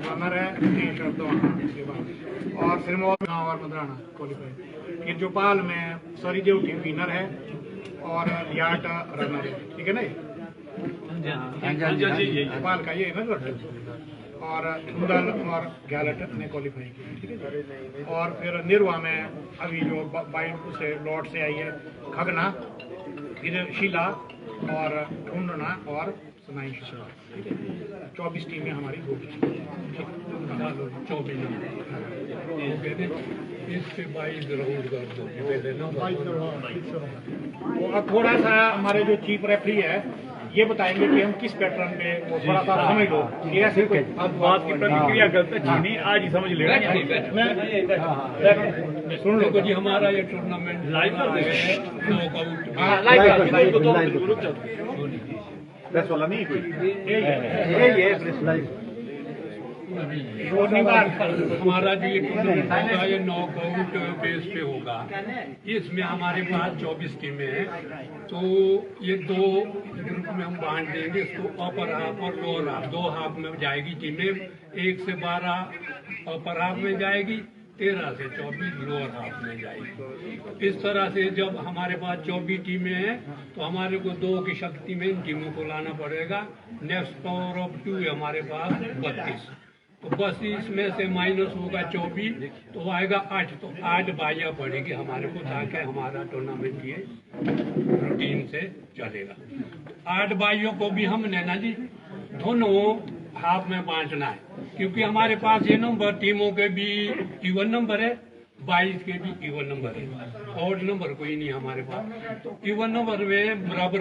Runner है 3 शर्तों के बाद, और सिरमौर गाँव और मदराना क्वालिफाई। फिर जोपाल में सरीदेव टीम विनर है और लियाट रनर है, ठीक है ना। जोपाल का ये है ना, और कुंदल और गैलट ने क्वालिफाई किया, ठीक है। और फिर निर्वा में अभी जो बाइट से लॉर्ड से आई है खगना, फिर शीला और ढूंढना और सनाई शिशा, ठीक है। 24 टीमें हमारी हो गई, 24 इससे 22 राउंड कर दो। और थोड़ा सा हमारे जो चीफ रेफरी है ये बताएंगे कि हम किस पैटर्न पे, वो थोड़ा सा समझ लो ये ऐसे कोई अब बात की प्रतिक्रिया करते चीनी आज ही समझ लेगा। सुन लो जी, हमारा ये टूर्नामेंट लाइव प्रेस वाला नहीं कोई, हमारा जो ये टूर्नामेंट होगा ये नॉकआउट बेस पे होगा। इसमें हमारे पास 24 टीमें हैं, तो ये 2 ग्रुप में हम बांट देंगे इसको, अपर हाफ और लोअर हाफ। 2 हाफ में जाएगी टीमें, 1 से 12 अपर हाफ में जाएगी, 13 से 24 लोअर हाफ में जाएगी। इस तरह से जब हमारे पास 24 टीमें हैं तो हमारे को 2 की शक्ति में इन टीमों को लाना पड़ेगा। नेक्स्ट पावर ऑफ 2 है हमारे पास 32, तो बस इसमें से माइनस होगा 24 तो आएगा 8, तो 8 बाइयाँ पड़ेगी हमारे को, ताकि हमारा टूर्नामेंट ये रूटीन से चलेगा। 8 बाइयों को भी हमने ना जी दोनों हाफ में बांटना है, क्योंकि हमारे पास ये नंबर टीमों के भी इवन नंबर है, 22 के भी इवन नंबर है, ऑड नंबर कोई नहीं हमारे पास। तो इवन नंबर में बराबर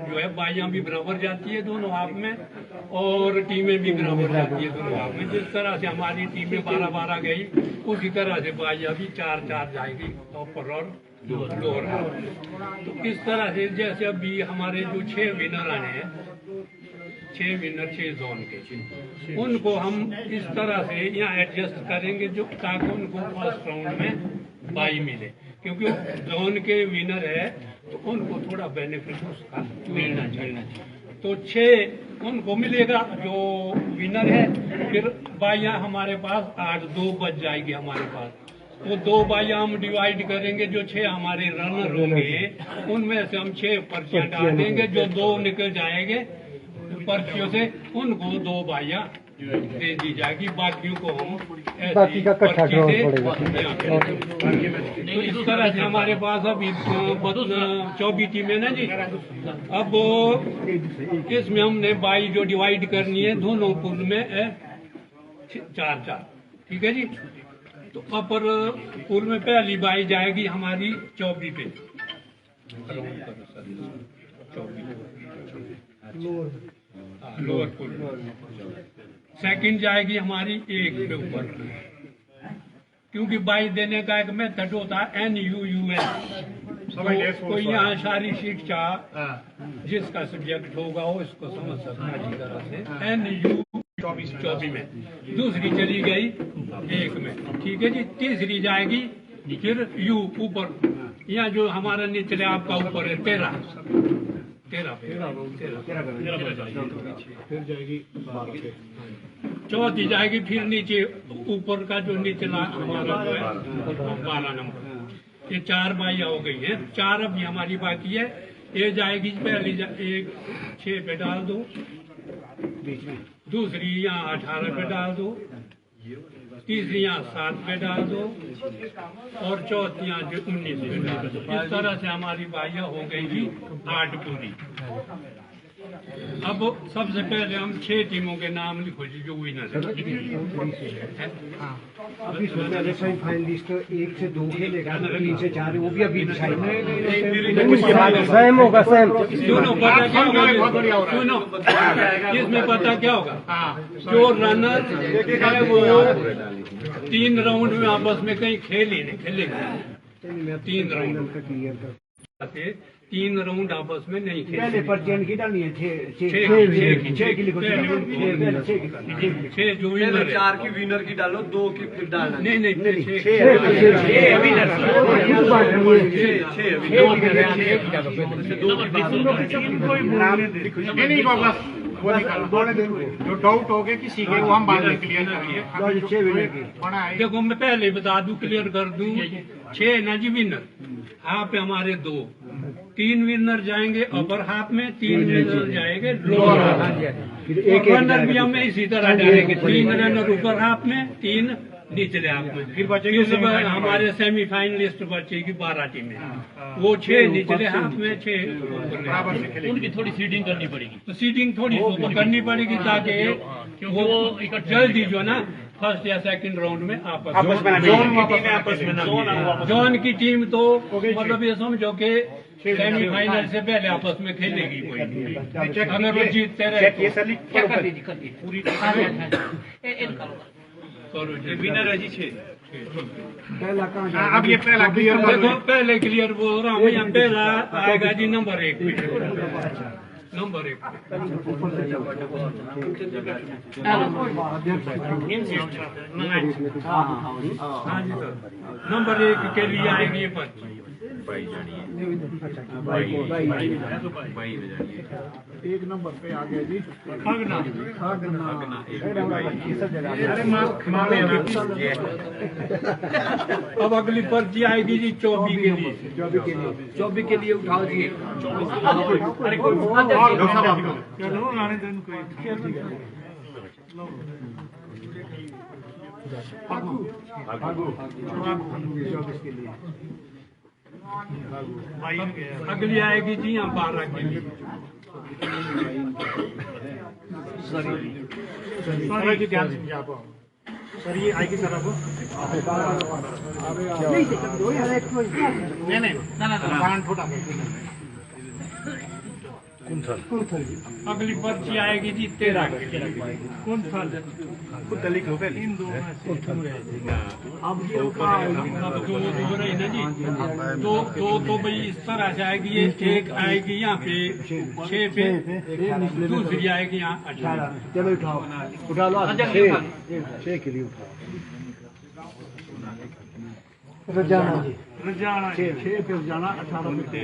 जो है बाइयां भी बराबर जाती है दोनों हाफ में, और टीमें भी बराबर जाती है दोनों हाफ में। जिस तरह से हमारी टीमें 12-12 गई, उसी तरह से बाइयां भी 4-4 जाएगी ऊपर और लोअर हाफ। तो इस तरह से जैसे अभी हमारे जो 6 विनर आने हैं, 6 विनर 6 जोन के, उनको हम इस तरह से यहाँ एडजस्ट करेंगे जो ताकि उनको फर्स्ट राउंड में बाई मिले, क्योंकि जोन के विनर है तो उनको थोड़ा बेनिफिट उसका मिलना चाहिए। तो 6 उनको मिलेगा जो विनर है, फिर बाइयाँ हमारे पास 8, 2 बच जाएगी हमारे पास। तो 2 बाइयाँ हम डिवाइड करेंगे, जो 6 हमारे रनर होंगे उनमें से हम 6 पर्चियाँ डाल देंगे, जो 2 निकल जाएंगे पर्चियों से उनको 2 बाइयाँ दे दी जाएगी, बाकियों को हम बाकी का इकट्ठा ड्रॉ पड़ेगा। तो इस तरह से हमारे पास अब 24 टीमें ना जी। अब इसमें हमने बाई जो डिवाइड करनी है दोनों पूल में 4-4, ठीक है जी। तो अपर पूल में पहली बाई जाएगी हमारी 24 पे, 24 लोअर पुल। सेकंड जाएगी हमारी 1 के ऊपर, क्योंकि बाई देने का एक मेथड होता है NUUN। कोई यहाँ शारीरिक शिक्षा जिसका सब्जेक्ट होगा वो इसको समझ सकता है अच्छी तरह से। NU 24 में, दूसरी चली गई 1 में, ठीक है जी। तीसरी जाएगी फिर U ऊपर, यहाँ जो हमारा निचले आपका ऊपर है 13 फिर जाएगी 12 पे, चौथी जाएगी फिर नीचे ऊपर का जो निचला हमारा जो है 12 नंबर। ये 4 बाइयाँ हो गई है, 4 अभी हमारी बाकी है। ये जाएगी पहली 1 6 पे डाल दो, दूसरी यहाँ 18 पे डाल दो, तीसरी यहाँ 7 पे डाल दो, और चौथी यहाँ 19 पे डाल दो। इस तरह से हमारी बाइयाँ हो गई थी 8 पूरी। अब सबसे पहले हम 6 टीमों के नाम लिखो जी जो विनर है। अभी फाइनलिस्ट 1 से 2 खेलेगा, 3 से 4 वो भी अभी सेम होगा, सेम। सुनो पता क्या होगा, सुनो इसमें पता क्या होगा, जो रनर है वो 3 राउंड में आपस में कहीं खेलेगा 3 राउंड 3 राउंड आपस में नहीं खेले। पहले पर्चियां की डालनी है 6 जो विनर 4 की विनर की डालो, 2 की डालना नहीं 6 वो निकालना जो डाउट हो गया किसी के वो हम बाद में क्लियर करेंगे। अभी जो 6 विनर की। होना है देखो मैं पहले बता दूं, क्लियर कर दूं, 6 ना जी विनर, हाफ पे हमारे 2, 3 विनर जाएंगे अपर हाफ में, 3 विनर जाएंगे लोअर हाफ में। फिर एक रनर भी हमें इसी तरह डालेंगे, 3 रनर ऊपर हाफ में, 3 निचले हाफ में। फिर बचेगी हमारे सेमीफाइनलिस्ट बचेगी 12 टीमें, वो 6 निचले हाफ में, 6 बराबर से खेलेंगे। उनकी थोड़ी सीडिंग करनी पड़ेगी। तो सीटिंग थोड़ी तो करनी पड़ेगी ताकि वो जल्दी जो ना फर्स्ट या सेकंड राउंड में आपस में जोन की टीम तो मतलब ये समझो कि सेमीफाइनल से पहले आपस में खेलेगी कोई, अगर वो जीतते रहे पूरी विनर है जी 6। पहला कहाँ हाँ, अब ये पहला क्लियर कर देखो पहले क्लियर बोल रहा हूँ, यहाँ पहला आएगा जी नंबर 1 नंबर 1 नंबर 1 के लिए आएगी ये पर्ची। एक नंबर पे आ गया जी खगना, अरे मामे अब अगली पर्ची आएगी जी 24 के लिए। 24 के लिए उठाओ जी। चलो आने दिन कोई अगली आएगी जी यहाँ 12 के लिए। सर जी ध्यान से आप सर ये आएगी सर आपको नहीं पान फुटा अगली पर्ची आएगी जी 13 के लिए। कौन सा इन दो अब दो रही ना जी, तो भाई इस तरह से आएगी, ये एक आएगी यहाँ पे 6 पे, दूसरी आएगी यहाँ 18। चलो उठाओ, उठा लो 6 के लिए उठाओ। रजाना जी रजाना 6 पे जाना 18 में दे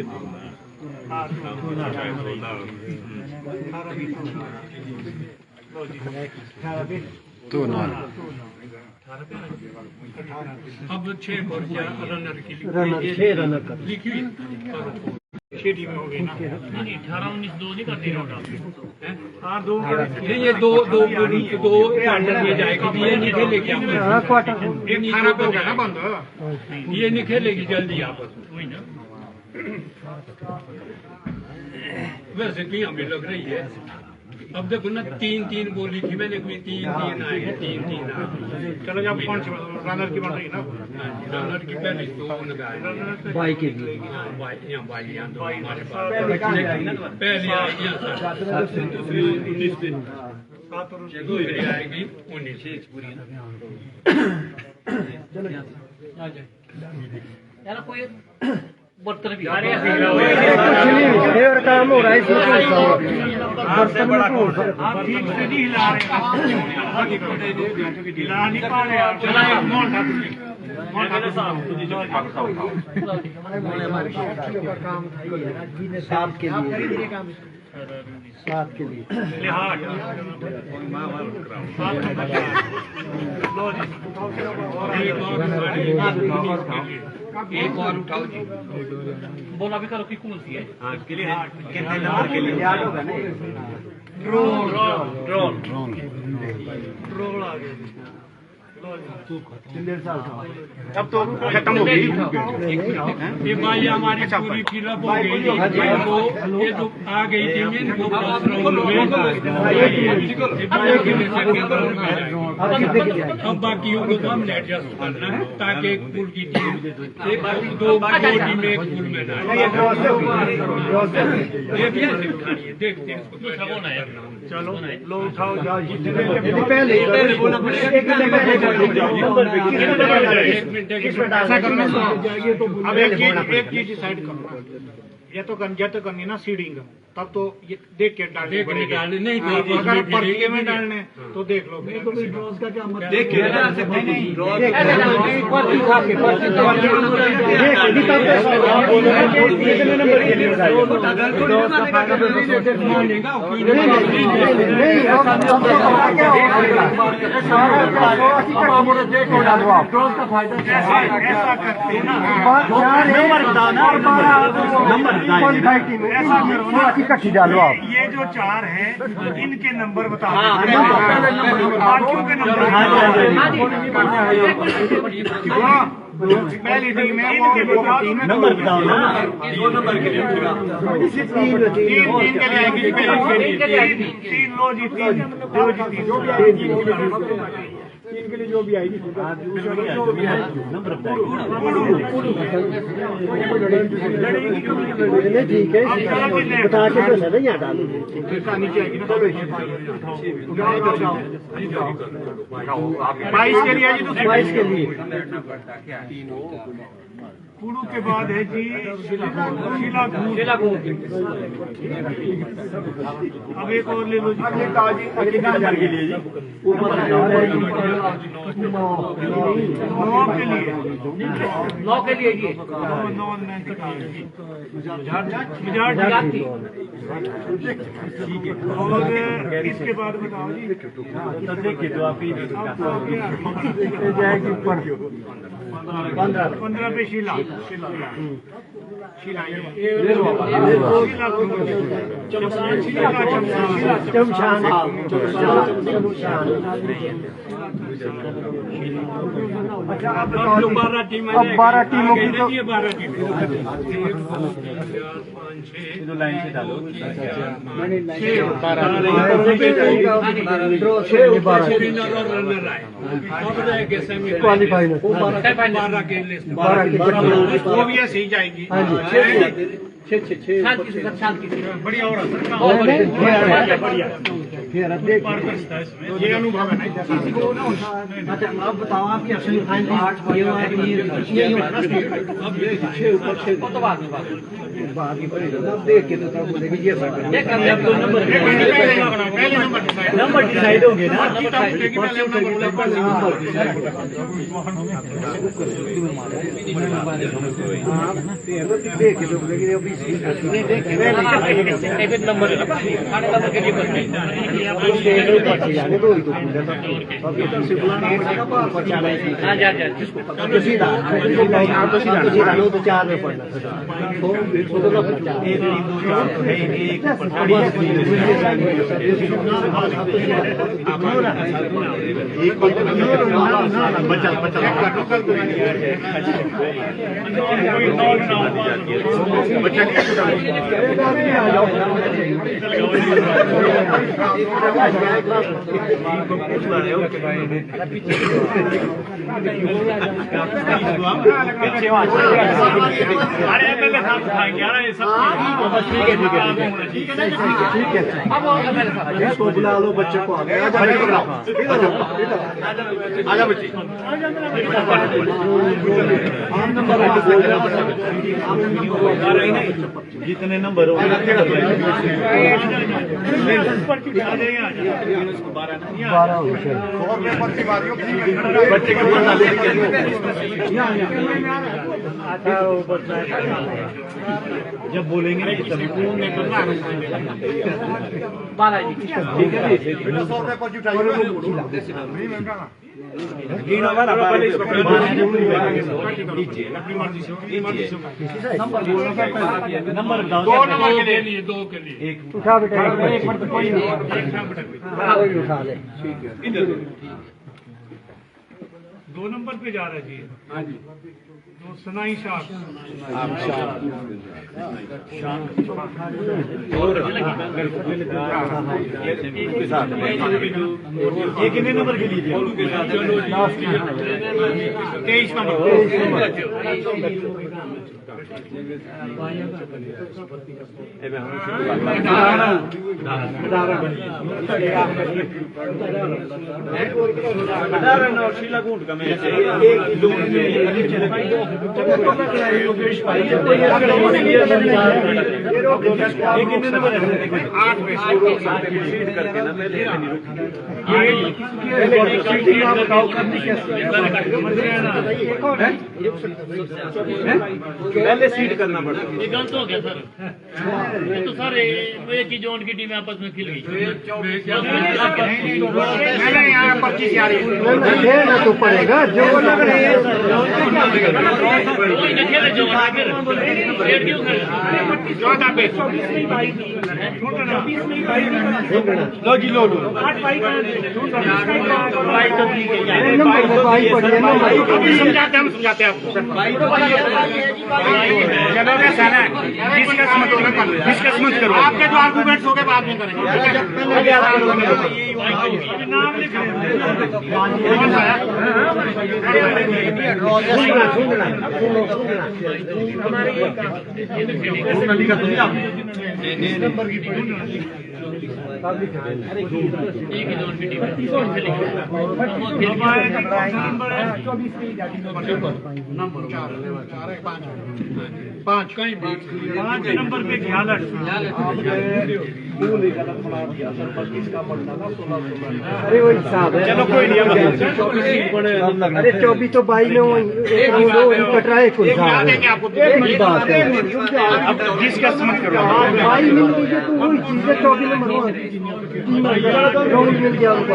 तो ना अब 6 पर्चियाँ रनर की रनर 6 रनर कर लिखी हुई। 6 टीमें हो गई ना। नहीं 18-19 2 नहीं करनी हाँ दो नहीं ये दो क्वार्टर में जाएगी जी, ये नहीं खेलेगी आपस क्वार्टर में, एक खाना पे हो गया ना बंद। ये नहीं खेलेगी जल्दी आपस में। वैसे भी हमें लग रही है, अब देखो ना 3-3 बोली थी मैंने, कोई 3-3 आएगी, 3-3 आएगी। चलो जब कौन सी रनर की बन रही ना रनर की पहले 2 लगाए, बाई के लिए यहाँ बाई यहाँ 2 हमारे पास पहले आएगी यहाँ 7, दूसरी आएगी 19। यार कोई बर्तन भी और काम हो रहा है इसमें आप ठीक से नहीं हिला रहे, हिला नहीं पा रहे आप। चला एक मोहन काम 7 के लिए 7 के लिए एक और उठाओ जी। बोला भी करो कि कौन सी है। कितने नंबर के लिए? रोल आ गया। अब तो खत्म हो गई। ये भाई हमारी पूरी फिलअप हो गई, ये तो आ गई थी इनको फर्स्ट राउंड में, अब बाकियों को तो हमने एडजस्ट करना है ताकि एक पूल की टीम दो टीम एक पूल में ना ये भी ऐसे उठानी है, देखते हैं इसको। चलो लो उठाओ जाओ। पहले बोलना ऐसा करना अब एक चीज डिसाइड करो, ये तो करनी ना सीडिंग तब तो ये देख के डालने देख के पड़ेंगे। डालने नहीं तो हाँ, आप उसमें अगर पर्चे गिरेंगे में नहीं। डालने तो देख लो देख के कितने नंबर के लिए ऐसा करते हैं ना नंबर बताओ ना नंबर इकट्ठी डालो आप। ये जो 4 हैं इनके नंबर बताओ बाकियों के नंबर पहली टीम है इनके बताओ नंबर बताओ ना तीन के लिए आएगी तीन लो जी तीन दो जी तीन के लिए जो भी आएगी नंबर बताओ ठीक है बता के तो सर यहाँ डालो नीचे आएगी ना 22 के लिए आएगी तो 22 के लिए कुड़ू के बाद है जी शीला अब एक और ले लो जी अगले हजार के लिए जी 9 के लिए ये 9 और इसके बाद बताओ जी देखिए तो आप ही जाएगी ऊपर 15 पे शीला अब 12 टीम अब 12 टीमों की तो 12 टीम लाइन से डालो क्वालिफाई में 12 के लिस्ट 12 की वो भी ऐसे ही जाएगी हाँ जी बढ़िया हो रहा फिर अब देख ये अनुभव है ना अच्छा अब बताओ आपकी असली फाइनल अब देख के तो तब बोलेगी ये पहले नंबर डिसाइड होंगे ना देख के तो बोलेगी अभी एक नंबर के लिए जाने दो ही तो सीधा लो तो 4 में पड़ना इसको बुला लो बच्चे को आजा बच्ची जितने नंबर हो बच्चे के ऊपर डाले जब बोलेंगे ना तभी नंबर दो के लिए उठा बेटा एक मिनट कोई उठा ले 2 नंबर पे जा रहा है जी हाँ जी तो सनाई शाह ये कितने नंबर के लिए 23 नंबर शीला गुंड का मैच है कितने नंबर है 8 पे करके ना पहले पहले सीट करना पड़ता है। ये गलत हो गया सर। ये तो सर एक ही जोन की टीमें आपस में खिल गई। मैंने यहाँ 25 आ रही ये ना तो पड़ेगा जो लग रही है कोई ना खेले जोन फिर रेड क्यों करे? 14 पे लो जी लो लो अभी समझाते हम समझाते हैं आपको चलोगे सर डिस्कस मत करो आपके जो आर्गूमेंट्स हो गए बाद में करेंगे नाम लिख एक ही जोन की टीम है। पाँच नंबर पे ख्यालट अरे वही साहब है चलो कोई नहीं अरे 24 तो 22 में कटरा है कुल साहब देंगे आपको बात है डिस्कस मत करो 22 मिल लीजिए तो वही चीज है 24 में मरवा राउंड मिल गया उनको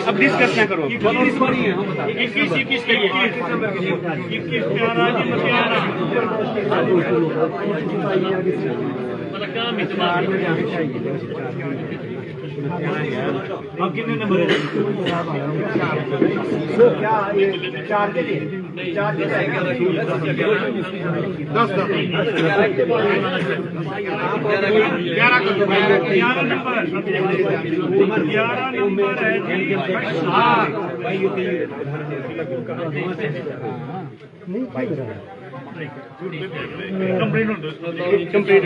अब डिस्कस क्या करो 21 के लिए मतलब काम ही तुम्हारा। अब कितने नंबर है वो क्या ये 4 के लिए 4 के 10 नंबर है नहीं खेल रहा कंप्लीट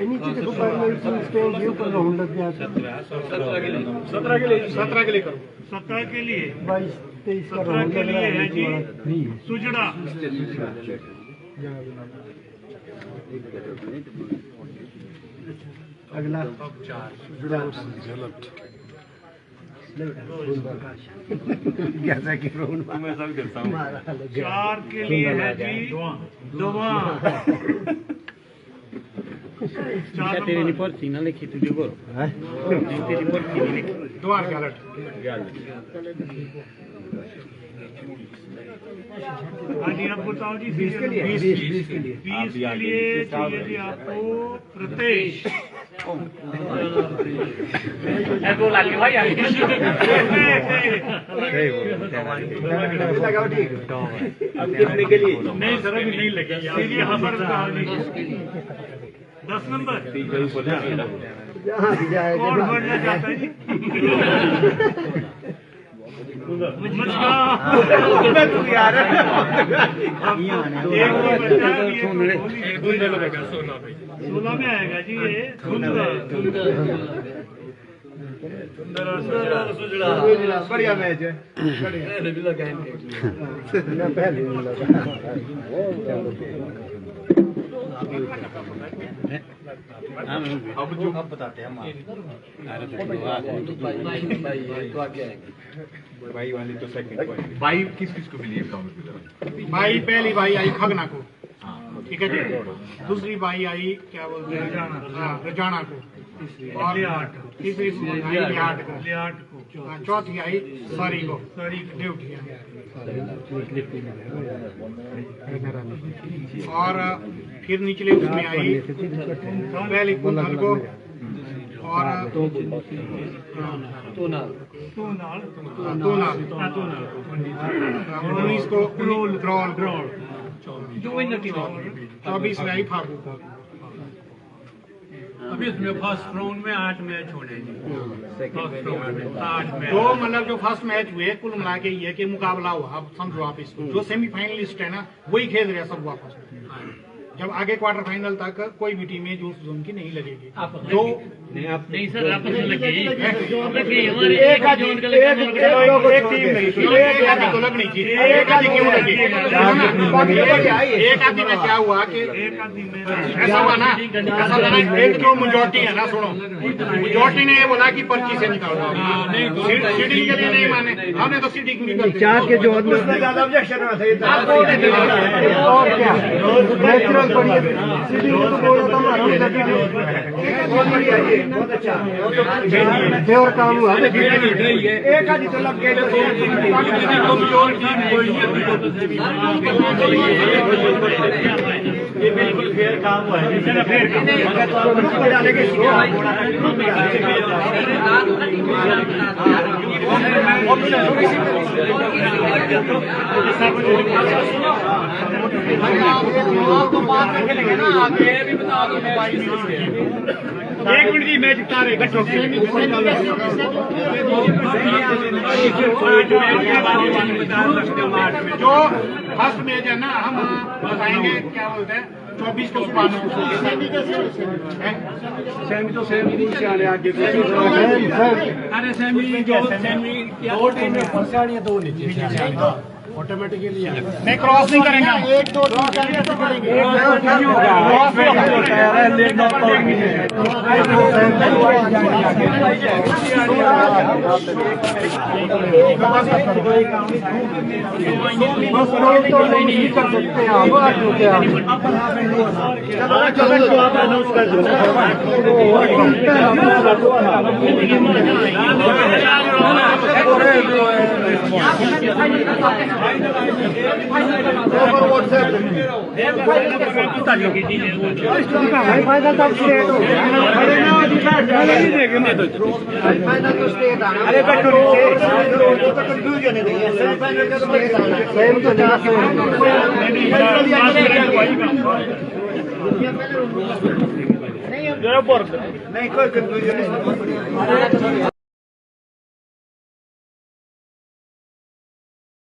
नीचे देखो स्पेन ये ऊपर राउंड लग गया 17 के लिए करो 17 के लिए 22-23 का 17 राउंड के लग रहा लिए है जी है सुजड़ा अगला कैसा कि राउंड मैं सब करता हूँ 4 के लिए है जी दुआ 4 तेरी रिपोर्ट थी ना लिखी तुझे को तेरी रिपोर्ट थी लिखी द्वार गलत हाँ जी अब बताओ जी 20 के लिए 20 के लिए 20 के लिए चाहिए जी आपको प्रतेश लगाओ ठीक अब कितने के लिए नहीं सर अभी नहीं लगी सीधी खबर बताओ जी 10 नंबर जहाँ भी जाएगा कौन बढ़ना चाहता है जी मैं तू यार सोलह में आएगा जी ये बढ़िया मैच है पहले अब जो अब बताते हैं हम भाई वाली तो सेकंड भाई किस किस को मिली है भाई पहली भाई आई खगना को ठीक है जी दूसरी भाई आई क्या बोलते हैं रजाना को और तीसरी आई लियाट को चौथी आई सारी को ड्यूटी और फिर निचले उसमें आई पहली कुंथल को और तोनाल 19 को ग्रोल 24 में आई फागू अभी इसमें फर्स्ट राउंड में 8 मैच होने हैं। फर्स्ट राउंड में 8 मैच। जो मतलब जो फर्स्ट मैच हुए कुल मिला के ये कि मुकाबला हुआ, अब समझो आप इसको, जो सेमीफाइनलिस्ट है ना वही खेल रहे हैं सब वापस। जब आगे क्वार्टर फाइनल तक कोई भी टीमें जो उस जोन की नहीं लगेगी, जो नहीं सर आपस में लगी हमारे एक जोन का एक टीम नहीं, एक आदमी तो लगनी चाहिए, एक आदमी क्यों लगी? एक आदमी में क्या हुआ कि ऐसा हुआ ना, ऐसा लगा एक जो मेजोरिटी है ना, सुनो, मेजोरिटी ने ये बोला कि पर्ची से निकालना, सीडिंग के लिए नहीं माने, हमने तो सीडिंग नहीं करते। चार के जो ज्यादा ऑब्जेक्शन और क्या नेचुरल बढ़िया सीटिंग तो बोल रहा था बहुत बढ़िया, ये बहुत अच्छा और काम हुआ। एक आदि तो लग गए ये बिल्कुल फेयर काम हुआ है। एक मिनट की मैच जिता रहे जो फर्स्ट मैच है ना, हम बताएंगे क्या बोलते हैं 24 को सुबह सेमी तो सेमी नीचे आने आगे अरे सेमी जो सेमी दो टीम में फंसा नहीं है, दो नीचे ऑटोमेटिकली नहीं क्रॉस नहीं करेंगे, एक दो तीन चार ऐसे करेंगे, नहीं होगा बस तो नहीं कर सकते आप चलो आप अनाउंस कर दो फाइनल तब स्टेट हो गया, फाइनल तो स्टेट आना। अरे कंफ्यूजन है, सेमीफाइनल का तो सेम तो नहीं कोई कंफ्यूजन नहीं।